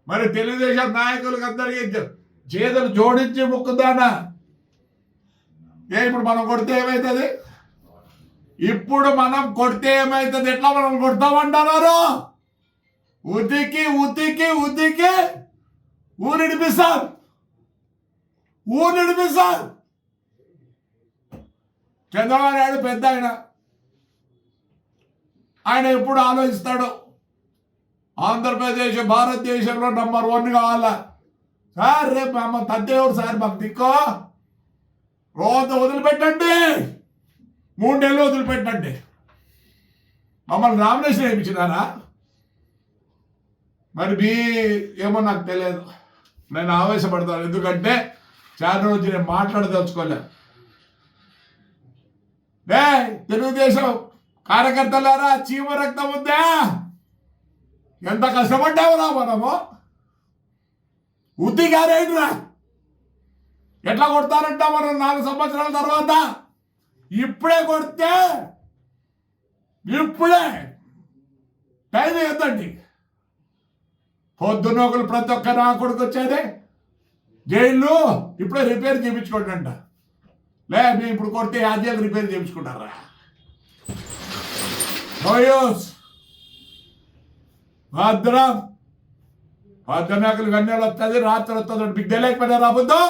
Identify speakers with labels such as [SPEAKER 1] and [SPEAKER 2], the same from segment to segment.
[SPEAKER 1] మరి తెలుగుదేశం నాయకులకు అందరికీ చేతులు జోడించి ముక్కుదానా. ఇప్పుడు మనం కొడితే ఏమవుతుంది? ఇప్పుడు మనం కొడితే ఏమవుతుంది? ఎట్లా మనం కొడతామంటున్నారు? ఉతికి ఉతికి ఉతికి ఊరిడిపిస్తారు. చంద్రబాబు నాయుడు పెద్ద ఆయన ఎప్పుడు ఆలోచిస్తాడు, ఆంధ్రప్రదేశ్ భారతదేశంలో నంబర్ 1 కావాలా సార్. రేపు అమ్మ తద్దేవుడు సార్ మాకు దిక్కో, రోజు వదిలిపెట్టండి, 3 నెలలు వదిలిపెట్టండి. మమ్మల్ని నామినేషన్ వేయించినారా? మరి ఏమో నాకు తెలియదు. నేను ఆవేశపడతాను, ఎందుకంటే చాలా రోజు నేను మాట్లాడదలుచుకోలే. తెలుగుదేశం కార్యకర్తలారా, చీమ రక్తం ఉందా? ఎంత కష్టపడ్డావురా మనము. ఉద్దిగారేంద్రా ఎట్లా కొడతారంట మనం 4 సంవత్సరాల తర్వాత? ఇప్పుడే కొడితే టైం ఎంతండి? పొద్దున్న ఒకరు ప్రతి ఒక్క నా కొడుకు వచ్చేది జైలు ఇప్పుడే రిపేర్ చేయించుకోండి అంట. మీ ఇప్పుడు కొడితే ఆద్యాలు రిపేర్ చేయించుకుంటారా? భద్రం పొద్దున్నకలు గన్నేలు వస్తుంది, రాత్రి వస్తుంది. మీకు తెలియకపోయినా రాబోద్దు.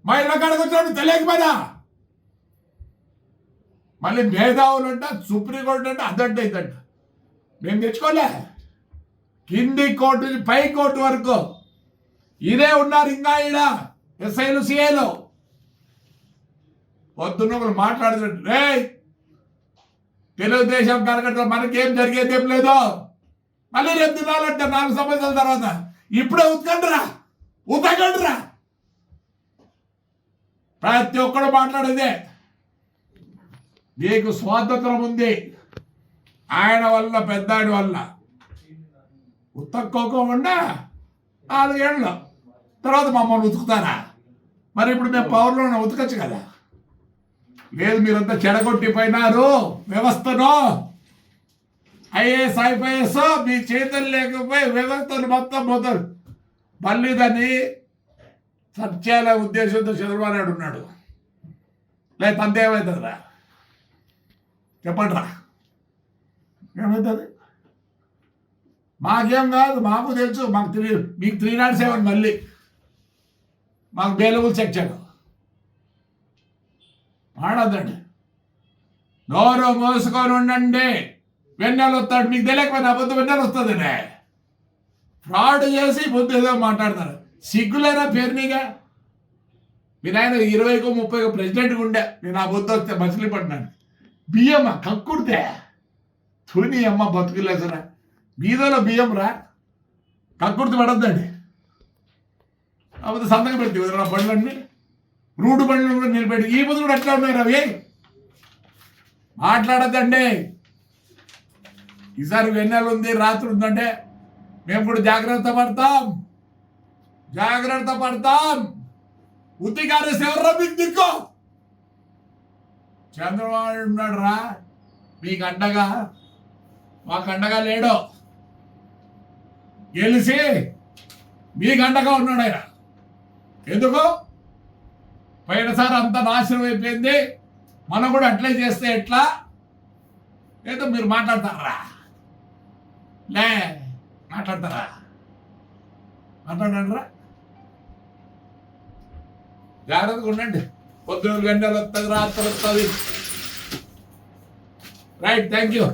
[SPEAKER 1] మా ఇళ్ళ కాడకు వచ్చినప్పుడు తెలియకపోయినా మళ్ళీ మేధావులు అంట, సుప్రీంకోర్టు అంటే అదంటే ఇదంట. మేము తెచ్చుకోలే. కింది కోర్టు నుంచి పై కోర్టు వరకు ఇదే ఉన్నారు. ఇంకా ఈడ ఎస్ఐలు సిఐలు పొద్దున్న ఒకరు మాట్లాడుతున్నట్టు, తెలుగుదేశం కార్యకర్తలు మనకేం జరిగేది ఏం లేదు. మళ్ళీ రేపు తినాలంటే 4 సంవత్సరాల తర్వాత ఇప్పుడే ఉతకండిరా. ప్రతి ఒక్కడు మాట్లాడేదే. నీకు స్వాతంత్రం ఉంది ఆయన వల్ల, పెద్దాడి వల్ల. ఉతక్కోకుండా 4 ఏళ్ళు తర్వాత మమ్మల్ని ఉతుకుతారా? మరి ఇప్పుడు మేము పవర్లో ఉతకచ్చు కదా. లేదు, మీరంతా చెడగొట్టిపోయినారు వ్యవస్థను. ఐఏఎస్ ఐపీఎస్ మీ చేతులు లేకపోయి వ్యవస్థను మొత్తం మళ్ళీ దాన్ని సత్యాల ఉద్దేశంతో చంద్రబాబు నాయుడు ఉన్నాడు. లేదు అంతేమవుతుందిరా? చెప్పండి రా, ఏమవుతుంది? మాకేం కాదు, మాకు తెలుసు. మీకు 307 మళ్ళీ మాకు బెయిలబుల్ సెక్షన్. ఆడద్దండి, నోరు మోసుకొని ఉండండి. వెన్నెలు వస్తాడు, మీకు తెలియకపోయినా అబద్ధం వెన్నెలు వస్తుందండి. ఫ్రాడ్ చేసి పొద్దు ఏదో మాట్లాడతారు. సిగ్గులేరా పేరునిగా? మీరు ఆయన 20కో 30కో ప్రెసిడెంట్గా ఉండే. నేను ఆ పొద్దు వస్తే మచిలీపట్నాను బియ్యమ్మా కక్కుడితే తుని అమ్మ బతుకులేసరా. బీదలో బియ్యం రా, కక్కుర్తి పడద్దండి. కాకపోతే సంతకం పెడితే నా బండ్లన్నీ రూటు బండ్లు కూడా నిలబెట్టి ఈ పొద్దు కూడా ఎట్లా ఉన్నాయి రవి? మాట్లాడద్దండి. ఈసారి వెన్నెల ఉంది, రాత్రి ఉందంటే మేము కూడా జాగ్రత్త పడతాం. ఉత్తిగారే ఎవరు మీకు దిక్కు? చంద్రబాబు ఉన్నాడు రా మీకు అండగా. మాకు అండగా లేడు. గెలిచి మీకు అండగా ఉన్నాడు ఆయన. ఎందుకు? పోయినసారి అంత నాశనం అయిపోయింది. మనం కూడా అట్లే చేస్తే ఎట్లా? ఏదో మీరు మాట్లాడతారా? మాట్లాడరా? జాగ్రత్తగా ఉండండి. పొద్దున్న 2 గంటలు వస్తుంది, రాత్రి వస్తుంది. Right, thank you.